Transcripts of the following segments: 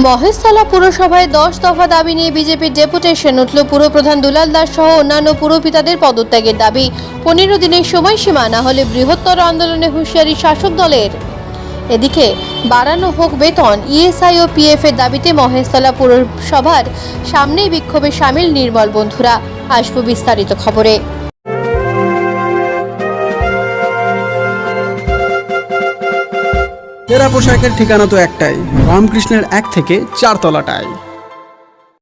মহেশতলা পুরসভায় 10 দফা দাবি নিয়ে বিজেপির ডেপুটেশন উঠল পুরপ্রধান দুলাল দাস সহ অন্যান্য পুরপিতাদের পদত্যাগের দাবি। 15 দিনের সময়সীমা না হলে বৃহত্তর আন্দোলনে হুঁশিয়ারি শাসক দলের। এদিকে বাড়ানো হোক বেতন, ইএসআই ও পিএফ এর দাবিতে মহেশতলা পুরসভার সামনেই বিক্ষোভে সামিল নির্মল বন্ধুরা। আসবো বিস্তারিত খবরে। এরা পোশাকের ঠিকানা তো একটাই, রামকৃষ্ণের 1 থেকে 4 তলাটায়।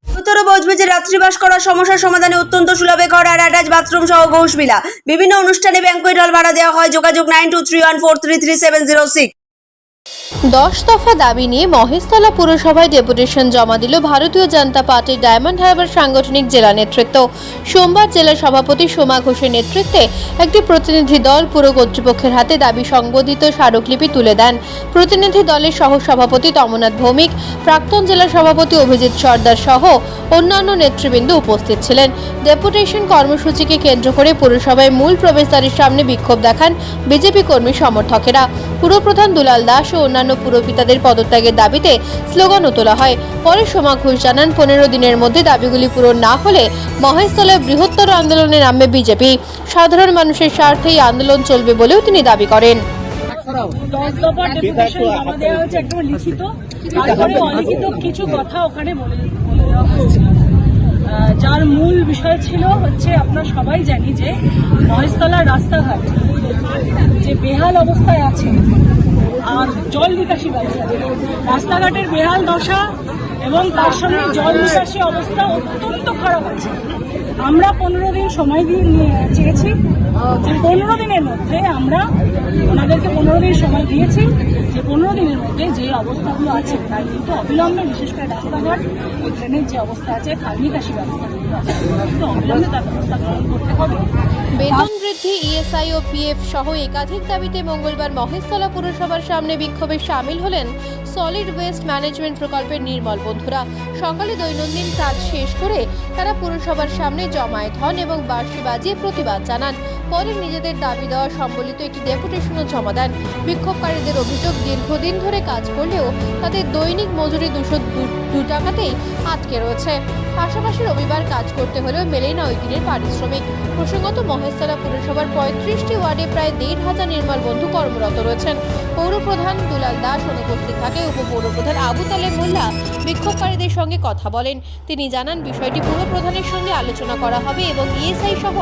উত্তর বজবেজে রাত্রিবাস করার সমস্যার সমাধানে অত্যন্ত সুলভে ঘর আর অ্যাটাচ বাথরুম সহ ঘোষবিলা। বিভিন্ন অনুষ্ঠানে ব্যাংকুয়েট হল ভাড়া দেওয়া হয়। যোগাযোগ 9231433706। 10 দফা দাবি নিয়ে মহেশতলা পুরসভায় ডেপুটেশন জমা দিল ভারতীয় জনতা পার্টির ডায়মন্ড হারবার সাংগঠনিক জেলা নেতৃত্ব। সোমবার জেলা সভাপতি সোমা ঘোষের নেতৃত্বে একটি প্রতিনিধি দল পুর কর্তৃপক্ষের হাতে দাবি সংবলিত স্মারকলিপি তুলে দেন। প্রতিনিধি দলের সহ সভাপতি তমনাথ ভৌমিক, প্রাক্তন জেলা সভাপতি অভিজিৎ সর্দার সহ অন্যান্য নেতৃবৃন্দ উপস্থিত ছিলেন। ডেপুটেশন কর্মসূচিকে কেন্দ্র করে পুরসভায় মূল প্রবেশদ্বারের সামনে বিক্ষোভ দেখান বিজেপি কর্মী সমর্থকেরা। পুরপ্রধান দুলাল দাস ও অন্যান্য পুরপিতাদের পদত্যাগের দাবিতে স্লোগানও তোলা হয়। পরে সোমা ঘোষ জানান, 15 দিনের মধ্যে দাবিগুলি পূরণ না হলে মহেশতলায় বৃহত্তর আন্দোলনে নামবে বিজেপি। সাধারণ মানুষের স্বার্থেই আন্দোলন চলবে বলেও তিনি দাবি করেন। 10 দফার ডেপুটেশন জমা দেওয়া হয়েছে, একদম লিখিত, তারপরে অলিখিত কিছু কথা ওখানে বলে দেওয়া হয়েছে। যার মূল বিষয় ছিল হচ্ছে, আপনারা সবাই জানি যে মহেশতলার রাস্তাঘাট যে বেহাল অবস্থায় আছে, আর জল নিকাশি ব্যবস্থা, রাস্তাঘাটের বেহাল দশা এবং তার সঙ্গে জল নিকাশি অবস্থা অত্যন্ত খারাপ আছে। আমরা 15 দিন সময় দিয়ে চেয়েছি যে 15 দিনের মধ্যে আমরা ওনাদেরকে 15 দিন সময় দিয়েছি যে 15 দিনের মধ্যে যে অবস্থাগুলো আছে তাই কিন্তু অবিলম্বে, বিশেষ করে রাস্তাঘাট, ট্রেনের যে অবস্থা আছে, নিকাশি ব্যবস্থাগুলো আছে, কিন্তু অবিলম্বে তার ব্যবস্থা গ্রহণ করতে হবে। বেতন বৃদ্ধি, ইএসআই ও পিএফ সহ একাধিক দাবিতে মঙ্গলবার মহেশতলা পুরসভার সামনে বিক্ষোভে সামিল হলেন সলিড ওয়েস্ট ম্যানেজমেন্ট প্রকল্পের নির্মল বন্ধুরা। সকালে দৈনন্দিন কাজ শেষ করে তারা পুরসভার সামনে জমায়েত হন এবং বাঁশি বাজিয়ে প্রতিবাদ জানান। পরে নিজেদের দাবি দেওয়া সম্বলিত একটি ডেপুটেশনও জমা দেন। বিক্ষোভকারীদের অভিযোগ, দীর্ঘদিন ধরে কাজ করলেও তাদের দৈনিক মজুরি 202 টাকাতেই আটকে রয়েছে। পাশাপাশি রবিবার কাজ করতে হলেও মেলে না ওই দিনের পারিশ্রমিক। প্রসঙ্গত, মহেশতলা পুরসভার 35টি ওয়ার্ডে প্রায় 1,500 নির্মল বন্ধু কর্মরত রয়েছেন। পৌরপ্রধান দুলাল দাস অনুপস্থিত থাকে। উপপৌরপ্রধান আবু তালেব মোল্লা বিক্ষোভকারীদের সঙ্গে কথা বলেন। তিনি জানান, বিষয়টি পুরপ্রধানের সঙ্গে আলোচনা করা হবে এবং ইএসআই সহ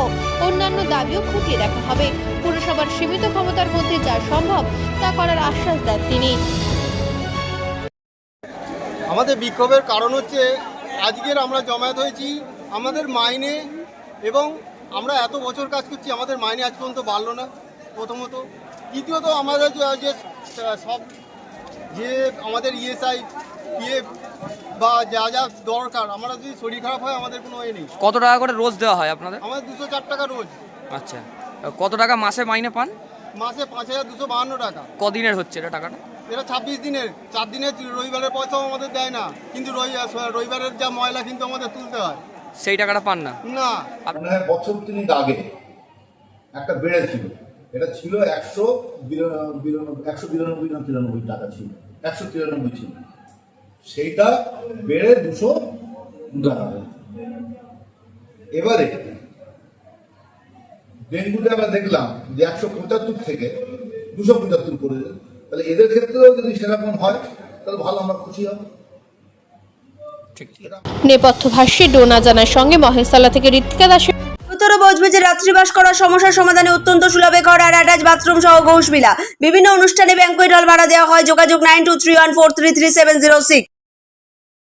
অন্যান্য দাবিও খতিয়ে দেখা হবে। পুরসভার সীমিত ক্ষমতার মধ্যে যা সম্ভব তা করার আশ্বাস দেন তিনি। আমাদের বিক্ষোভের কারণ হচ্ছে, আজকের আমরা জমায়েত হয়েছি আমাদের মাইনে, এবং আমরা এত বছর কাজ করছি, আমাদের মাইনে আজ পর্যন্ত বাড়লো না প্রথমত। দ্বিতীয়ত, আমাদের যে সব যে আমাদের ইএসআই, পিএফ বা যা যা দরকার, আমরা যদি শরীর খারাপ হয় আমাদের কোনো নেই। কত টাকা করে রোজ দেওয়া হয় আপনাদের? আমাদের 204 টাকা রোজ। আচ্ছা, কত টাকা মাসে মাইনে পান? মাসে 5252 টাকা। কদিনের হচ্ছে এটা টাকাটা? এটা 26 দিনের, 4 দিনের রবিবারের পয়সাও আমাদের দেয় না, কিন্তু রবিবারের যা ময়লা কিন্তু আমাদের তুলতে হয়, সেই টাকাটা পান না? না। বছর 3 আগে একটা বেড়েছিল, এটা ছিল 192 টাকা ছিল, 193 ছিল, সেইটা বেড়ে 200 টাকা। এবারে ডেঙ্গুতে আমরা দেখলাম যে 175 থেকে 275 করে, তাহলে এদের ক্ষেত্রেও যদি সেরকম হয় তাহলে ভালো, আমরা খুশি হব। নেপথ্য ভাষ্যে ডোনা জানার সঙ্গে মহেশতলা থেকে ঋত্বিকা দাসের। উত্তর বজবেজে রাত্রিবাস করার সমস্যার সমাধানে অত্যন্ত সুলভে ঘর আর অ্যাটাচ বাথরুম সহ ঘোষবিলা। বিভিন্ন অনুষ্ঠানে ব্যাংকুয়েট হল ভাড়া দেওয়া হয়। যোগাযোগ 9231433706।